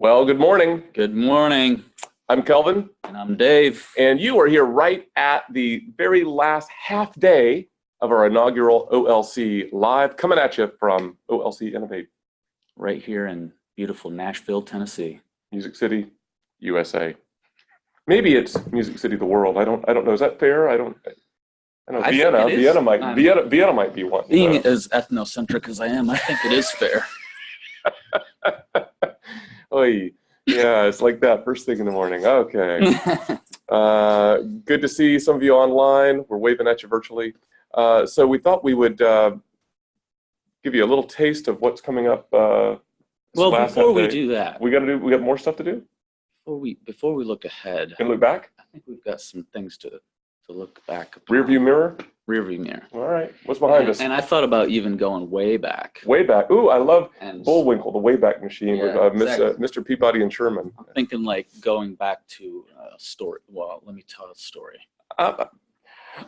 Well, good morning. Good morning. I'm Kelvin. And I'm Dave. And you are here right at the very last half day of our inaugural OLC Live, coming at you from OLC Innovate. Right here in beautiful Nashville, Tennessee. Music City, USA. Maybe it's Music City, the world. I don't know. Is that fair? I don't know. Vienna might be one. Being as ethnocentric as I am, I think it is fair. Oy. Yeah, it's like that first thing in the morning. Okay. Good to see some of you online. We're waving at you virtually. So we thought we would give you a little taste of what's coming up. Well, before we do that, we got more stuff to do. Before we look ahead, and look back. I think we've got some things to look back upon. Rear view mirror. Rear view mirror. All right. What's behind us? And I thought about even going way back. Way back. Ooh, I love Bullwinkle, the Wayback Machine, with Mr. Peabody and Sherman. I'm thinking like going back to a story. Well, let me tell a story.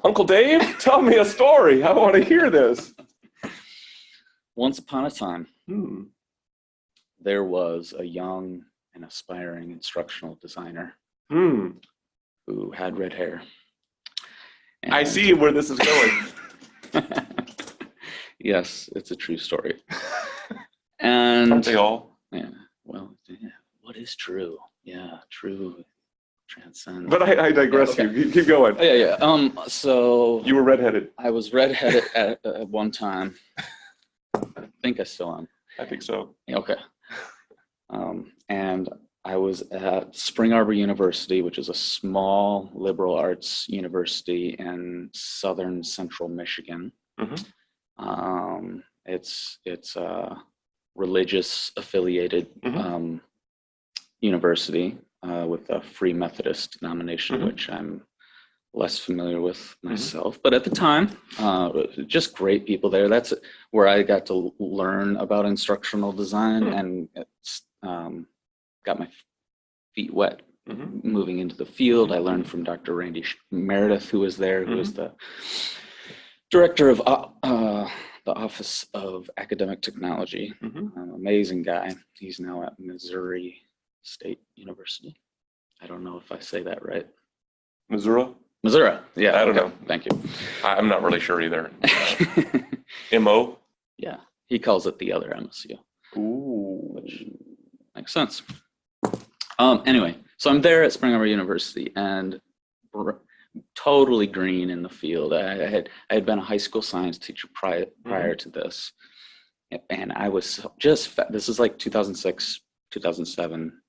Uncle Dave, tell me a story. I want to hear this. Once upon a time, there was a young and aspiring instructional designer who had red hair. And I see where this is going. Yes, it's a true story. And aren't they all? Yeah. Well, yeah. What is true? Yeah, true transcends. But I digress. Okay. You keep going. Yeah. So you were redheaded. I was redheaded at one time. I think I still am. I think so. Okay. And I was at Spring Arbor University, which is a small liberal arts university in southern central Michigan. It's a religious affiliated university with a Free Methodist denomination, which I'm less familiar with myself. But at the time, just great people there. That's where I got to learn about instructional design and got my feet wet moving into the field. I learned from Dr. Randy Meredith, who was there, who was the director of the Office of Academic Technology. Amazing guy. He's now at Missouri State University. I don't know if I say that right. Missouri? Missouri, yeah. I don't know. Thank you. I'm not really sure either. M.O.? Yeah, he calls it the other MSU. Ooh. Which makes sense. Anyway, so I'm there at Spring Arbor University and totally green in the field. I had been a high school science teacher prior to this. And I was this is like 2006, 2007.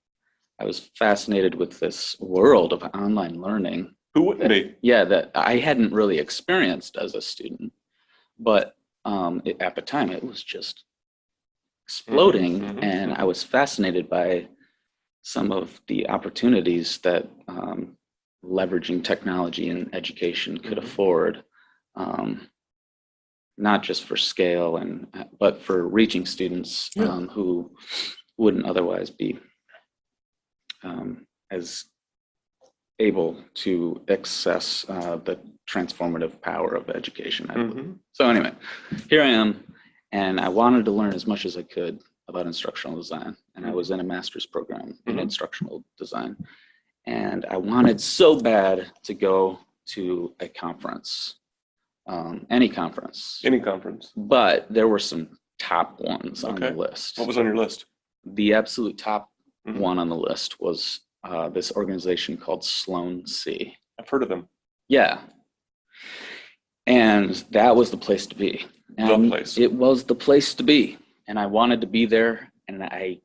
I was fascinated with this world of online learning. Who wouldn't be? Yeah, that I hadn't really experienced as a student. But at the time, it was just exploding. And I was fascinated by some of the opportunities that leveraging technology in education could afford, not just for scale but for reaching students who wouldn't otherwise be as able to access the transformative power of education. So anyway, here I am, and I wanted to learn as much as I could about instructional design, and I was in a master's program in instructional design, and I wanted so bad to go to a conference, any conference. Any conference. But there were some top ones on the list. What was on your list? The absolute top one on the list was this organization called Sloan C. I've heard of them. Yeah. And that was the place to be. And it was the place to be. And I wanted to be there, and I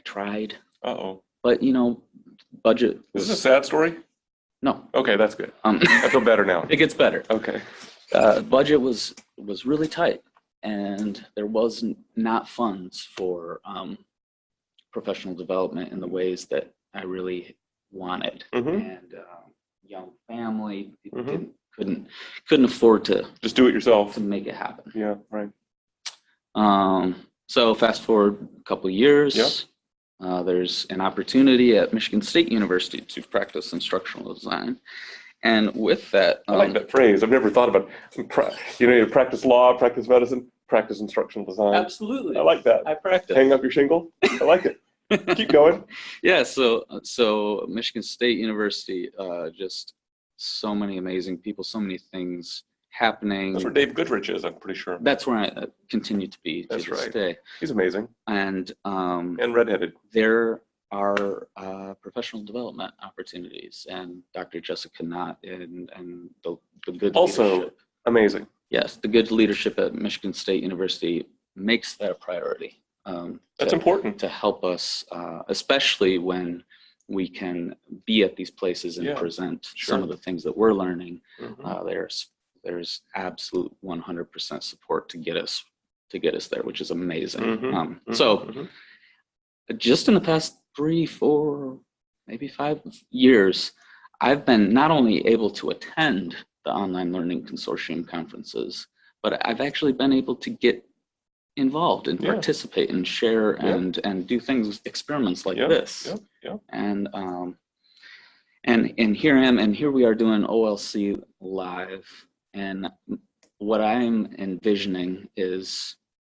tried. But, budget was... Is this a sad story? No. Okay, that's good. I feel better now. It gets better. Okay. Budget was really tight, and there was not funds for professional development in the ways that I really wanted. And young family couldn't afford to just do it yourself to make it happen. Yeah, right. So fast forward a couple of years, there's an opportunity at Michigan State University to practice instructional design. And with that, I like that phrase. I've never thought about you practice law, practice medicine, practice instructional design. Absolutely. I like that. I practice. Hang up your shingle. I like it. Keep going. Yeah, so Michigan State University, just so many amazing people, so many things happening. That's where Dave Goodrich is, I'm pretty sure. That's where I continue to be to this day. He's amazing. And redheaded. There are professional development opportunities, and Dr. Jessica Knott and the good also leadership. Amazing. Yes, the good leadership at Michigan State University makes that a priority. That's important to help us, especially when we can be at these places and present some of the things that we're learning. There's absolute 100% support to get us there, which is amazing. Just in the past 3, 4, maybe 5 years, I've been not only able to attend the Online Learning Consortium conferences, but I've actually been able to get involved and participate and share and do things, experiments like this. And here I am, and here we are doing OLC live. And what I'm envisioning is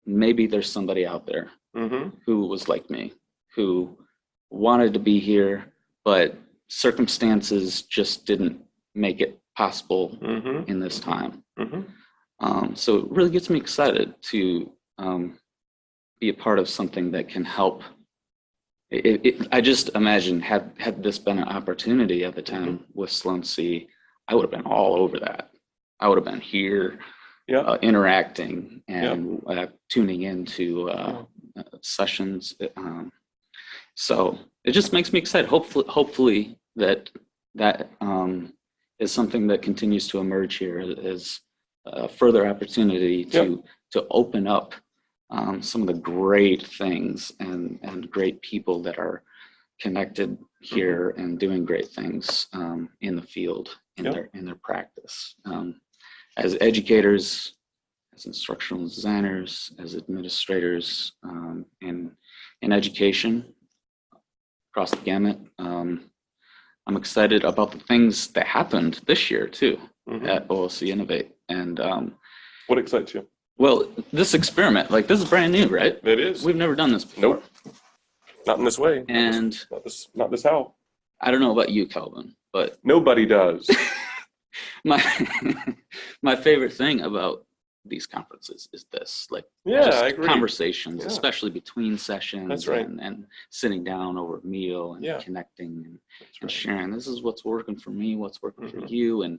maybe there's somebody out there who was like me, who wanted to be here, but circumstances just didn't make it possible in this time. So it really gets me excited to be a part of something that can help. I just imagine had this been an opportunity at the time with Sloan C, I would have been all over that. I would have been here interacting and tuning into sessions. So it just makes me excited. Hopefully that is something that continues to emerge here as a further opportunity to open up some of the great things and great people that are connected here and doing great things in the field in their practice. As educators, as instructional designers, as administrators in education across the gamut. I'm excited about the things that happened this year too at OLC Innovate. And what excites you? Well, this experiment, like this is brand new, right? It is. We've never done this before. Nope. Not in this way. And not this how. I don't know about you, Kelvin, but nobody does. my favorite thing about these conferences is this, like, I agree. Conversations, especially between sessions. That's right. and sitting down over a meal and connecting and sharing. This is what's working for me, what's working for you, and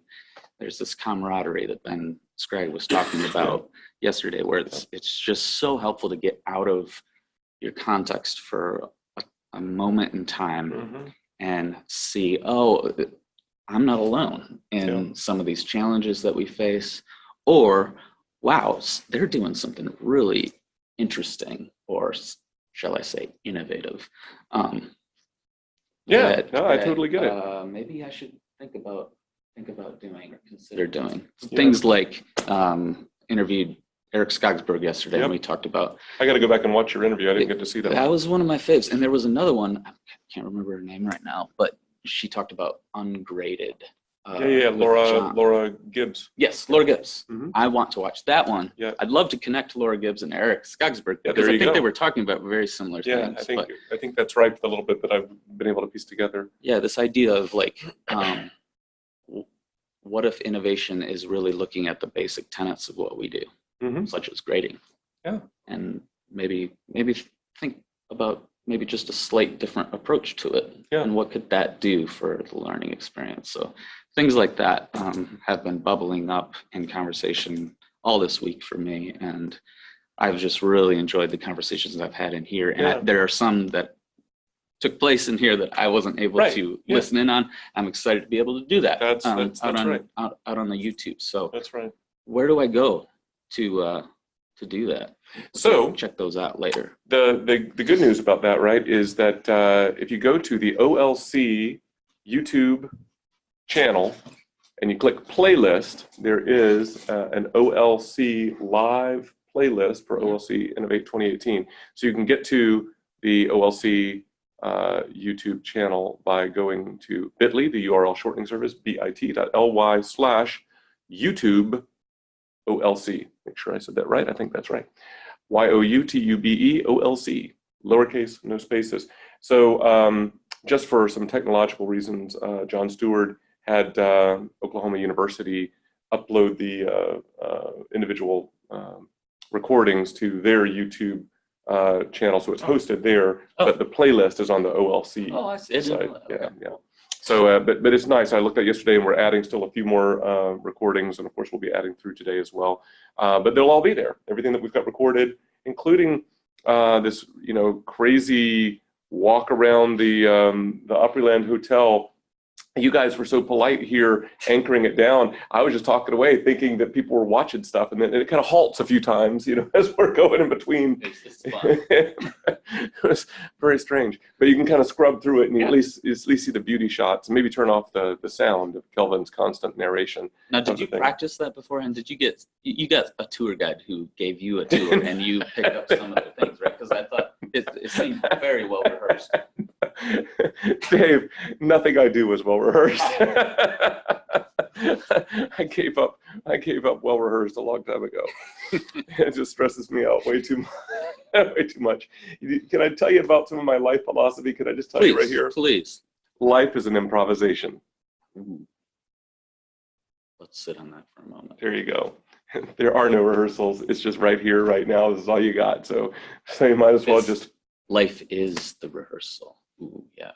there's this camaraderie that Ben Scragg was talking about yesterday, where it's just so helpful to get out of your context for a moment in time and see, oh, I'm not alone in some of these challenges that we face, or wow, they're doing something really interesting, or shall I say innovative. I totally get it. Maybe I should think about doing or consider doing things like interviewed Eric Skogsberg yesterday, and we talked about. I got to go back and watch your interview. I didn't get to see that. That was one of my faves, and there was another one. I can't remember her name right now, but she talked about ungraded. Laura Gibbs. Yes, Laura Gibbs. I want to watch that one. I'd love to connect Laura Gibbs and Eric Skogsberg because I think they were talking about very similar things. I think that's right. A little bit that I've been able to piece together. Yeah, this idea of like, what if innovation is really looking at the basic tenets of what we do, such as grading, and maybe think about maybe just a slight different approach to it, and what could that do for the learning experience? So things like that have been bubbling up in conversation all this week for me, and I've just really enjoyed the conversations I've had in here. And there are some that took place in here that I wasn't able to listen in on. I'm excited to be able to do that that's out on the YouTube. So that's right. Where do I go to do that? So check those out later. The good news about that, right, is that if you go to the OLC YouTube channel and you click playlist, there is an OLC live playlist for OLC Innovate 2018. So you can get to the OLC YouTube channel by going to bit.ly, the URL shortening service, bit.ly/YouTube OLC. Make sure I said that right. I think that's right. YOUTUBE OLC. lowercase, no spaces. So just for some technological reasons, John Stewart had Oklahoma University upload the individual recordings to their YouTube channel, so it's hosted there, but the playlist is on the OLC I see. site. Okay. Yeah. So, but it's nice. I looked at yesterday, and we're adding still a few more recordings, and of course, we'll be adding through today as well. But they'll all be there. Everything that we've got recorded, including this, crazy walk around the Opryland Hotel. You guys were so polite here, anchoring it down. I was just talking away, thinking that people were watching stuff, and then it kind of halts a few times, as we're going in between. It's fun. It was very strange, but you can kind of scrub through it, and you at least see the beauty shots, and maybe turn off the sound of Kelvin's constant narration. Now, did you practice that beforehand? Did you get a tour guide who gave you a tour, and you picked up some of the things, right? Because I thought it seemed very well rehearsed. Dave, nothing I do was well rehearsed. I gave up well rehearsed a long time ago. It just stresses me out way too much. Can I tell you about some of my life philosophy? Can I just tell you right here? Please. Life is an improvisation. Ooh. Let's sit on that for a moment. There you go. There are no rehearsals. It's just right here, right now. This is all you got. So you might as well just. Life is the rehearsal. Ooh, yeah.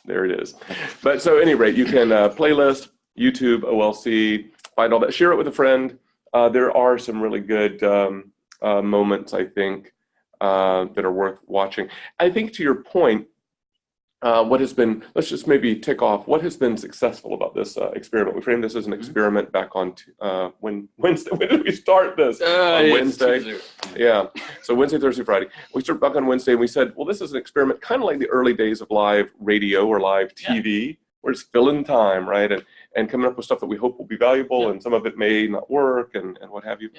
There it is. But so at any rate, you can playlist, YouTube, OLC, find all that. Share it with a friend. There are some really good moments, I think, that are worth watching. I think to your point, let's just maybe tick off what has been successful about this experiment. We framed this as an experiment back on Wednesday. When did we start this? On Wednesday. Yeah. So Wednesday, Thursday, Friday. We started back on Wednesday, and we said, well, this is an experiment kind of like the early days of live radio or live TV. We're just filling time, right? And coming up with stuff that we hope will be valuable, and some of it may not work, and what have you.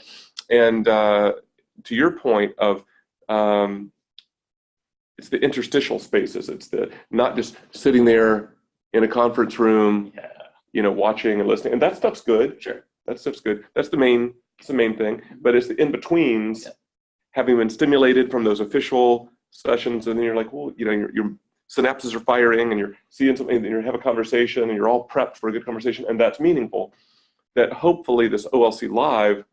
And to your point of it's the interstitial spaces. It's the not just sitting there in a conference room, watching and listening. And that stuff's good. Sure, that stuff's good. That's the main thing. But it's the in-betweens, having been stimulated from those official sessions, and then you're like, well, your synapses are firing, and you're seeing something, and you have a conversation, and you're all prepped for a good conversation, and that's meaningful. That hopefully this OLC Live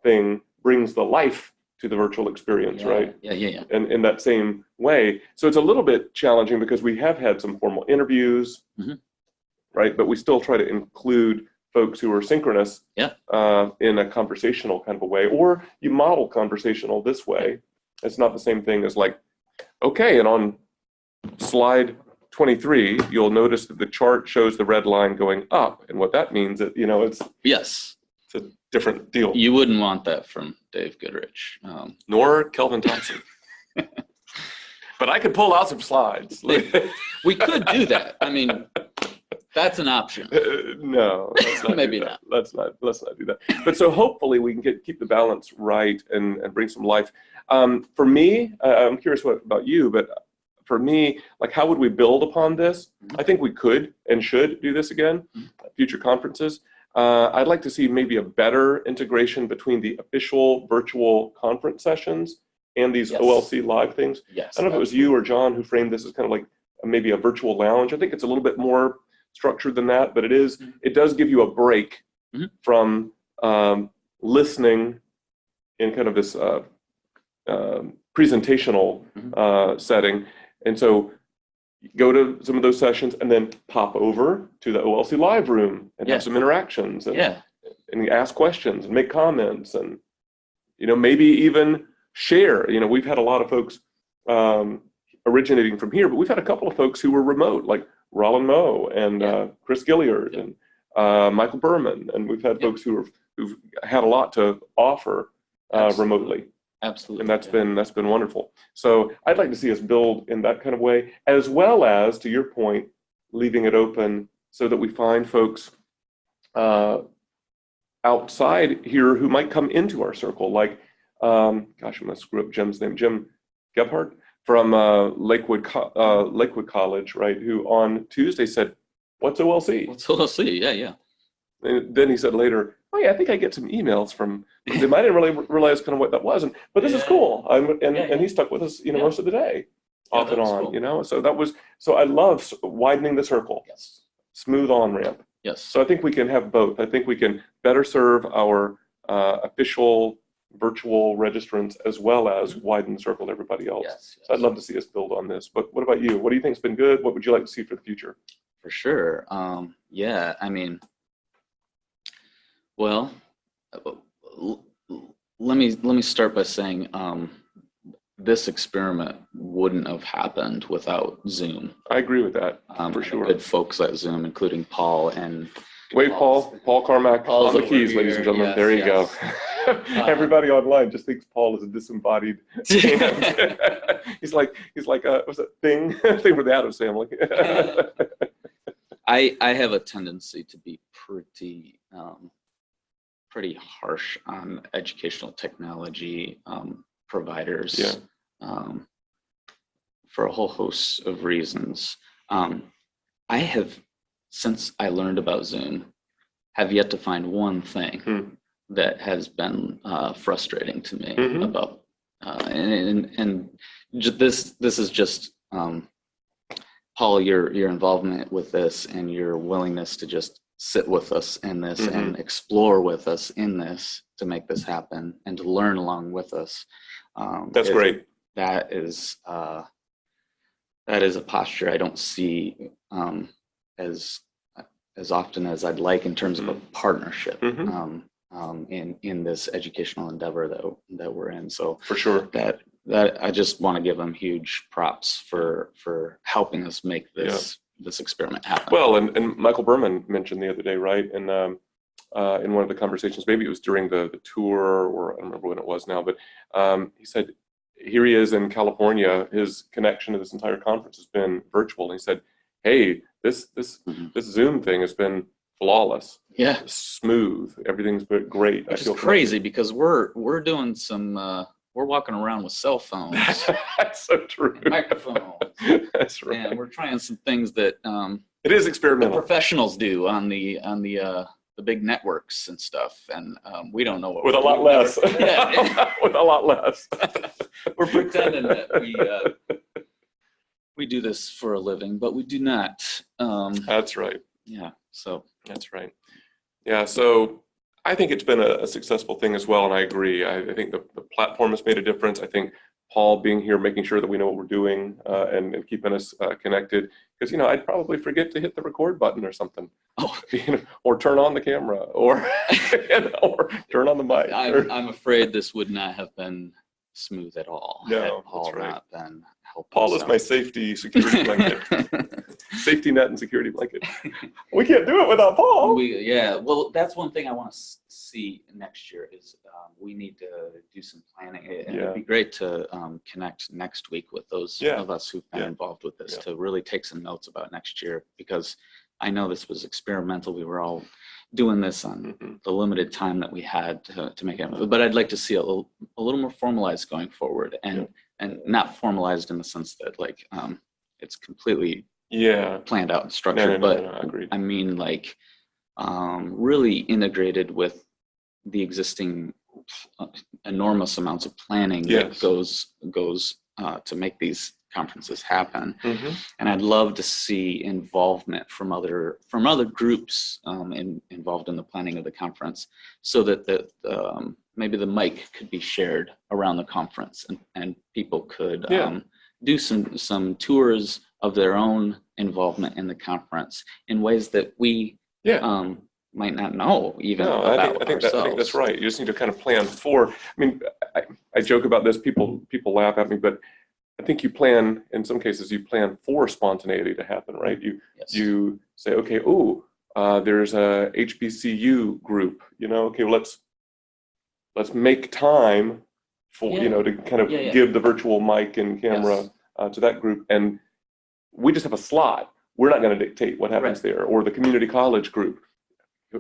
thing brings the life to the virtual experience, right? Yeah. And in that same way. So it's a little bit challenging because we have had some formal interviews, right? But we still try to include folks who are synchronous in a conversational kind of a way, or you model conversational this way. It's not the same thing as like, okay, and on slide 23, you'll notice that the chart shows the red line going up. And what that means is, it's a different deal. You wouldn't want that from Dave Goodrich. Nor Kelvin Thompson. But I could pull out some slides. We could do that. I mean, that's an option. No, let's not maybe do that. not. Let's not do that. But so hopefully we can keep the balance right and bring some life. For me, I'm curious about you, but for me, like, how would we build upon this? I think we could and should do this again at future conferences. I'd like to see maybe a better integration between the official virtual conference sessions and these OLC live things. Yes, I don't know if it was you or John who framed this as kind of like maybe a virtual lounge. I think it's a little bit more structured than that, but it does give you a break from listening in kind of this presentational setting. And so go to some of those sessions and then pop over to the OLC live room and have some interactions and ask questions and make comments and, maybe even share. We've had a lot of folks originating from here, but we've had a couple of folks who were remote, like Roland Moe and Chris Gilliard and Michael Berman. And we've had folks who've had a lot to offer remotely. Absolutely. And that's been wonderful. So I'd like to see us build in that kind of way, as well as, to your point, leaving it open so that we find folks outside here who might come into our circle, like, I'm going to screw up Jim's name, Jim Gebhardt from Lakewood College, right, who on Tuesday said, what's OLC? What's OLC? Yeah. And then he said later, oh yeah, I think I get some emails from them. I didn't really realize kind of what that was, but this is cool. And he stuck with us, most of the day, off and on, cool. So I love widening the circle. Yes. Smooth on ramp. Yes. So I think we can have both. I think we can better serve our official virtual registrants as well as widen the circle to everybody else. Yes. So I'd love to see us build on this. But what about you? What do you think's been good? What would you like to see for the future? For sure. Yeah, I mean, well, let me start by saying this experiment wouldn't have happened without Zoom. I agree with that, for sure. Good folks at Zoom, including Paul and Paul Carmack on the keys, ladies and gentlemen. Yes, there you go. Everybody online just thinks Paul is a disembodied hand. He's like what's that thing with the Addams Family? I have a tendency to be pretty harsh on educational technology providers for a whole host of reasons. I have, since I learned about Zoom, have yet to find one thing that has been frustrating to me about, and this is just Paul, your involvement with this and your willingness to just sit with us in this and explore with us in this to make this happen and to learn along with us. That's great. That is a posture I don't see as often as I'd like in terms of a partnership in this educational endeavor that we're in. So for sure, that I just want to give them huge props for helping us make this experiment happen. Well, and Michael Berman mentioned the other day, right? And in one of the conversations, maybe it was during the tour, or I don't remember when it was now, but he said, here he is in California. His connection to this entire conference has been virtual. And he said, hey, this Zoom thing has been flawless. Yeah. Smooth. Everything's been great. Which is crazy because we're doing some, we're walking around with cell phones. That's so true. And microphones. That's right. And we're trying some things that it is experimental. The professionals do on the big networks and stuff, and we don't know what with a lot less. With a lot less. We're pretending that we do this for a living, but we do not. That's right. Yeah. So that's right. Yeah. So I think it's been a successful thing as well, and I agree. I think the platform has made a difference. I think Paul being here, making sure that we know what we're doing, and keeping us connected. Because I'd probably forget to hit the record button or something, or turn on the camera, or or turn on the mic. I'm afraid this would not have been smooth at all. No, had Paul that's right. Not been helping. Paul is my safety security blanket, safety net and security blanket. We can't do it without Paul. Well, that's one thing I want to see next year is we need to do some planning. It'd be great to connect next week with those of us who've been involved with this to really take some notes about next year, because I know this was experimental. We were all doing this on the limited time that we had to make it, but I'd like to see a little more formalized going forward, and not formalized in the sense that like it's completely planned out and structured, but I mean like really integrated with the existing enormous amounts of planning that goes to make these conferences happen. And I'd love to see involvement from other groups involved in the planning of the conference, so that maybe the mic could be shared around the conference, and people could do some tours of their own involvement in the conference in ways that we might not know even about ourselves. I think that's right. You just need to kind of plan for. I mean, I joke about this. People laugh at me, but I think you plan, in some cases, you plan for spontaneity to happen, right? You say, okay, there's a HBCU group, okay, well, let's make time for, to kind of give the virtual mic and camera to that group. And we just have a slot. We're not going to dictate what happens there. Or the community college group.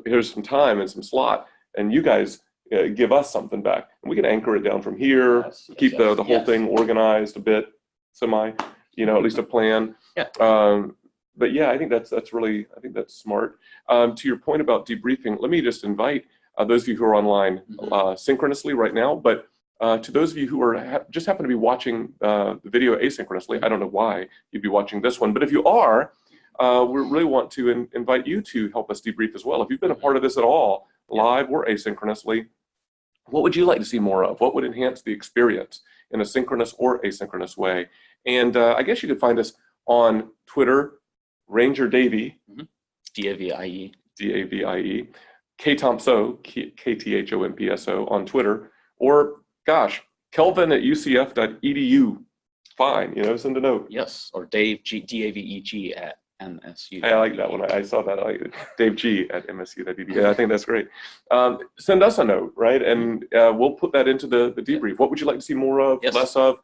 Here's some time and some slot, and you guys give us something back, and we can anchor it down from here, keep the whole thing organized a bit, at least a plan. but yeah, I think that's smart. To your point about debriefing, let me just invite those of you who are online synchronously right now, but to those of you who are just happen to be watching the video asynchronously, I don't know why you'd be watching this one, but if you are, we really want to invite you to help us debrief as well. If you've been a part of this at all, live or asynchronously, what would you like to see more of? What would enhance the experience in a synchronous or asynchronous way? And I guess you could find us on Twitter, Ranger Davey, D-A-V-I-E. D-A-V-I-E, K Thompson, K-T-H-O-M-P-S-O on Twitter, or gosh, Kelvin at ucf.edu. Fine, send a note. Yes, or Dave, D-A-V-E-G at MSU. I like that one. I saw that. I like it. Dave G at MSU.edu. Yeah, I think that's great. Send us a note, right? And we'll put that into the debrief. What would you like to see more of, less of?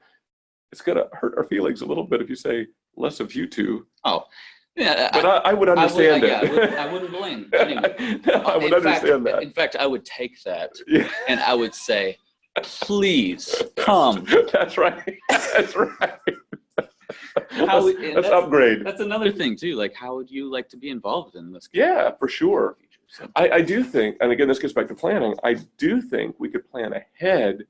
It's going to hurt our feelings a little bit if you say less of you two. Oh, yeah. But I would understand it. Yeah, I wouldn't blame anyone. I would understand that. In fact, I would take that and I would say, please come. That's right. That's right. That's upgrade. That's another thing too. Like, how would you like to be involved in this? Yeah, for sure. I do think, and again, this gets back to planning. I do think we could plan ahead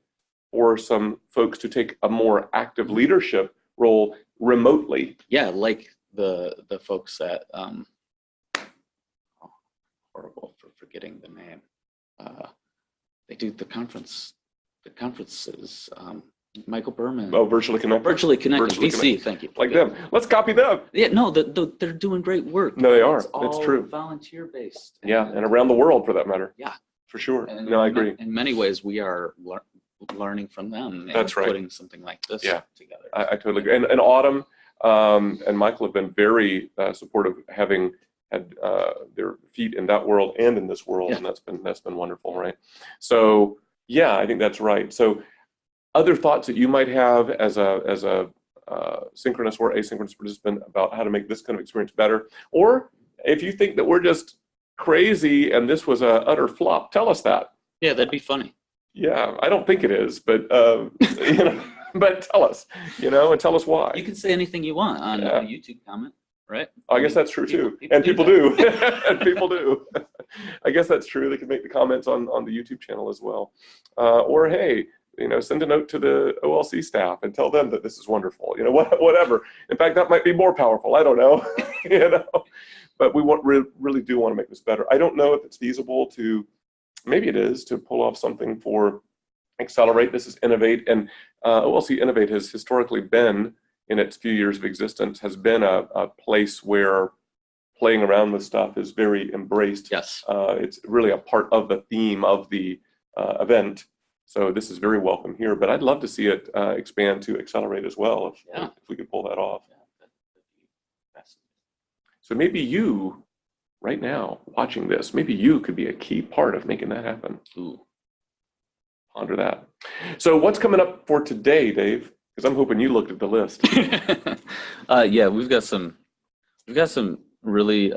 for some folks to take a more active leadership role remotely. Yeah, like the folks that horrible for forgetting the name. They do the conferences. Michael Berman. Oh, Virtually Connected. Virtually Connected. VC, thank you. Like them. Let's copy them. Yeah, no, they're doing great work. No, they are. It's all It's true. Volunteer-based. Yeah, and around the world for that matter. Yeah. For sure. And no, I agree. In many ways, we are learning from them. And That's right. Putting something like this together. I totally agree. And Autumn and Michael have been very supportive, having had their feet in that world and in this world, and that's been wonderful, right? So yeah, I think that's right. So other thoughts that you might have as a synchronous or asynchronous participant about how to make this kind of experience better, or if you think that we're just crazy and this was a utter flop, tell us that. Yeah, that'd be funny. Yeah, I don't think it is, but but tell us, and tell us why. You can say anything you want on a YouTube comment, right? I guess that's true too, and people do. And people do. I guess that's true. They can make the comments on the YouTube channel as well, or hey, send a note to the OLC staff and tell them that this is wonderful. Whatever. In fact, that might be more powerful. I don't know. But we really do want to make this better. I don't know if it's feasible to. Maybe it is to pull off something for Accelerate. This is Innovate, and OLC Innovate has historically been, in its few years of existence, has been a place where playing around with stuff is very embraced. Yes. It's really a part of the theme of the event. So this is very welcome here, but I'd love to see it expand to Accelerate as well, if we could pull that off. Yeah, so maybe you, right now, watching this, maybe you could be a key part of making that happen. Ooh. Ponder that. So what's coming up for today, Dave? Because I'm hoping you looked at the list. Yeah, we've got some really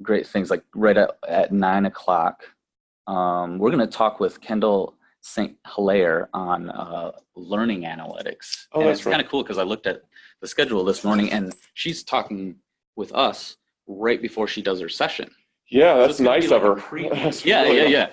great things, like right at 9 o'clock. We're going to talk with Kendall St. Hilaire on learning analytics. Oh, and that's it's right. kind of cool because I looked at the schedule this morning, and she's talking with us right before she does her session. Yeah, that's nice of her. Yeah.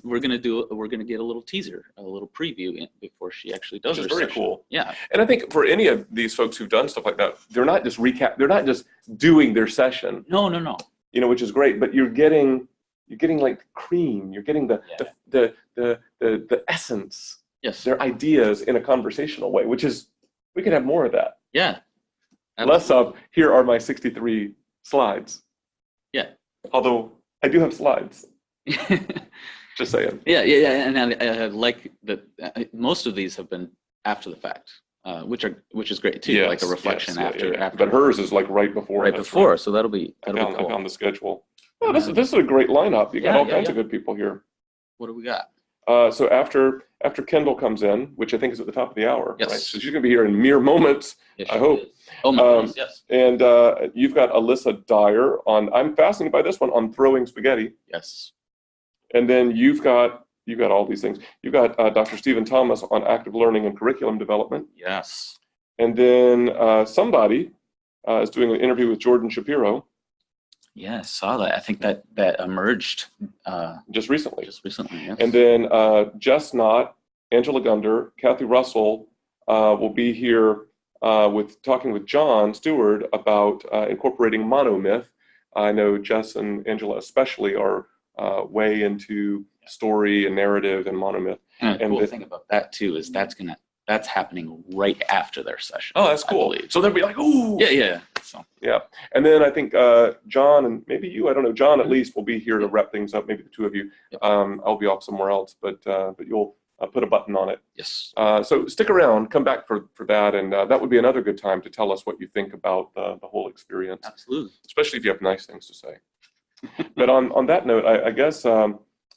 We're gonna get a little teaser, a little preview before she actually does her session. Very cool. Yeah. And I think for any of these folks who've done stuff like that, they're not just doing their session. No. Which is great, but you're getting like cream. You're getting the essence. Yes. Their ideas in a conversational way, which is, we could have more of that. Yeah. Less of, here are my 63 slides. Yeah. Although I do have slides. Just saying. Yeah. And I like that most of these have been after the fact, which is great too. Yes, like a reflection after. But hers is like right before. Right before, right. So that'll be cool. I found the schedule. Oh, this is a great lineup. You got all kinds of good people here. What do we got? So after Kendall comes in, which I think is at the top of the hour, yes. Right? So she's going to be here in mere moments, yes, I hope. Is. Oh my goodness, yes. And you've got Alyssa Dyer on, I'm fascinated by this one, on throwing spaghetti. Yes. And then you've got all these things. You've got Dr. Stephen Thomas on active learning and curriculum development. Yes. And then somebody is doing an interview with Jordan Shapiro. Yeah, I saw that. I think that emerged just recently. Yes. And then Jess Knott, Angela Gunder, Kathy Russell will be here talking with John Stewart about incorporating monomyth. I know Jess and Angela especially are way into story and narrative and monomyth. And the cool thing about that too is that's happening right after their session. Oh, that's cool. So they'll be like, ooh. Yeah. So. Yeah. And then I think John and maybe you, I don't know, John at least will be here to wrap things up, maybe the two of you. Yep. I'll be off somewhere else, but you'll put a button on it. Yes. So stick around, come back for that, and that would be another good time to tell us what you think about the whole experience. Absolutely. Especially if you have nice things to say. But on that note, I guess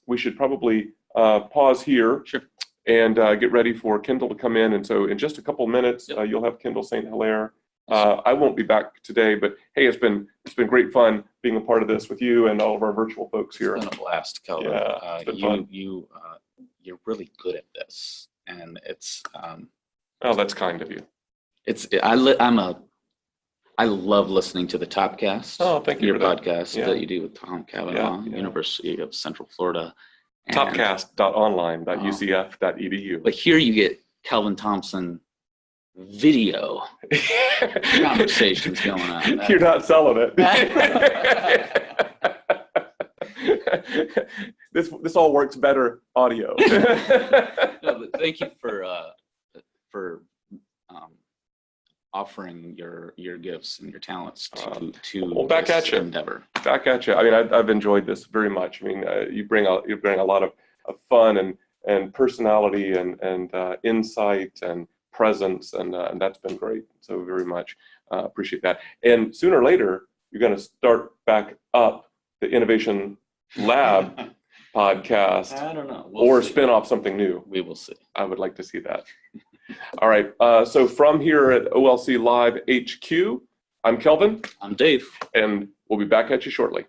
we should probably pause here. Sure. And get ready for Kendall to come in. And so in just a couple minutes, you'll have Kendall St. Hilaire. I won't be back today, but hey, it's been great fun being a part of this with you and all of our virtual folks here. It's been a blast, Kelvin. Yeah, it's been fun. You're really good at this, and it's. Oh, that's kind of you. I love listening to the Topcast. Oh, thank you. Your podcast that you do with Tom Kavanaugh, University of Central Florida. Topcast.online.ucf.edu. But here you get Kelvin Thompson video conversations going on. You're not selling it. This all works better audio. No, but thank you for offering your gifts and your talents to back at you. endeavor. Back at you. I mean, I've enjoyed this very much. I mean, you bring a lot of fun and personality and insight and presence, and that's been great. So very much appreciate that. And sooner or later, you're going to start back up the Innovation Lab podcast. I don't know. Or spin off something new. We will see. I would like to see that. All right. So from here at OLC Live HQ, I'm Kelvin. I'm Dave. And we'll be back at you shortly.